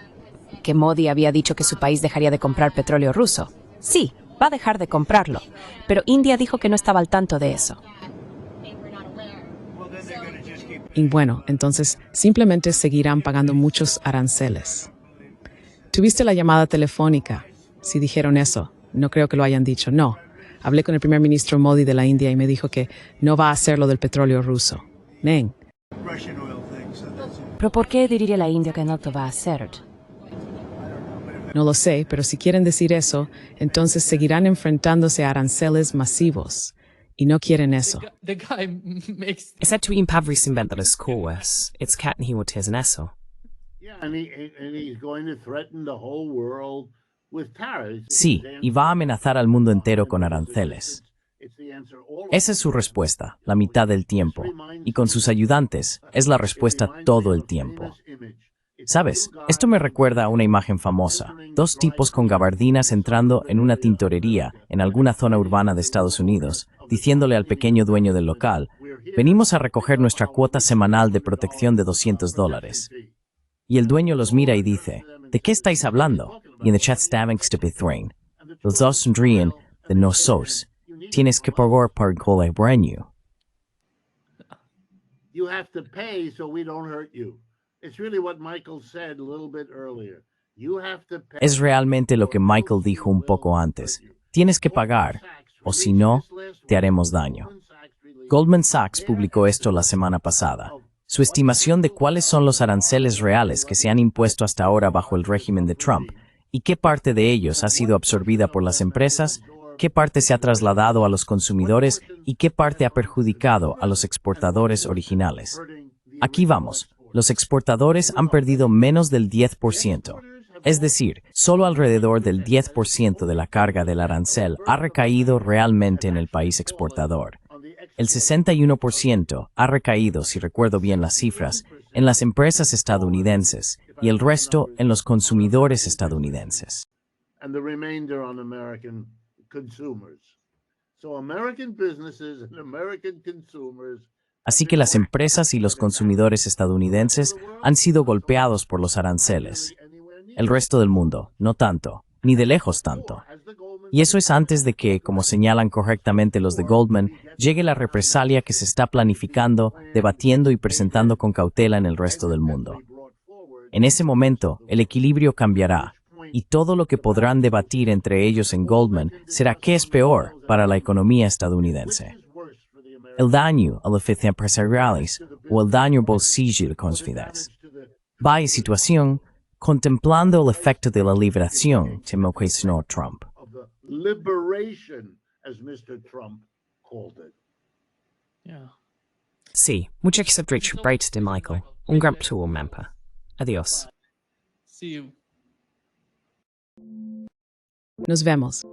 que Modi había dicho que su país dejaría de comprar petróleo ruso. Sí, va a dejar de comprarlo, pero India dijo que no estaba al tanto de eso. Y bueno, entonces simplemente seguirán pagando muchos aranceles. ¿Tuviste la llamada telefónica? Si dijeron eso, no creo que lo hayan dicho, no. Hablé con el primer ministro Modi de la India y me dijo que no va a hacer lo del petróleo ruso. Nen. ¿Pero por qué diría la India que no lo va a hacer? No lo sé, pero si quieren decir eso, entonces seguirán enfrentándose a aranceles masivos. Y no quieren eso. Es hecho impoveriscimiento coes. It's cat and he would en eso. Yeah, and he's going to threaten the whole world with tariffs. Sí, y va a amenazar al mundo entero con aranceles. Esa es su respuesta, la mitad del tiempo. Y con sus ayudantes, es la respuesta todo el tiempo. ¿Sabes? Esto me recuerda a una imagen famosa. Dos tipos con gabardinas entrando en una tintorería en alguna zona urbana de Estados Unidos, diciéndole al pequeño dueño del local, venimos a recoger nuestra cuota semanal de protección de $200. Y el dueño los mira y dice, ¿de qué estáis hablando? Y en el chat estaban extepithrain. Los dos sonríen de no sos. Tienes que pagar por el colaboraño. You have to pay so we don't hurt you. It's really what Michael said a little bit earlier. You have to pay. Es realmente lo que Michael dijo un poco antes. Tienes que pagar, o si no, te haremos daño. Goldman Sachs publicó esto la semana pasada. Su estimación de cuáles son los aranceles reales que se han impuesto hasta ahora bajo el régimen de Trump y qué parte de ellos ha sido absorbida por las empresas, qué parte se ha trasladado a los consumidores y qué parte ha perjudicado a los exportadores originales. Aquí vamos. Los exportadores han perdido menos del 10%. Es decir, solo alrededor del 10% de la carga del arancel ha recaído realmente en el país exportador. El 61% ha recaído, si recuerdo bien las cifras, en las empresas estadounidenses y el resto en los consumidores estadounidenses. And the remainder on American consumers. So American businesses and American consumers. Así que las empresas y los consumidores estadounidenses han sido golpeados por los aranceles. El resto del mundo, no tanto, ni de lejos tanto. Y eso es antes de que, como señalan correctamente los de Goldman, llegue la represalia que se está planificando, debatiendo y presentando con cautela en el resto del mundo. En ese momento, el equilibrio cambiará, y todo lo que podrán debatir entre ellos en Goldman será qué es peor para la economía estadounidense. El daño a los empresariales o el daño al bolsillo de consumidores. Vaya situación, contemplando el efecto de la liberación, como cuestionó Trump. Liberation, as Mr. Trump called it. Sí, muchas gracias Richard Bright de Michael. Un gran tuvo mempa. Adiós. Nos vemos.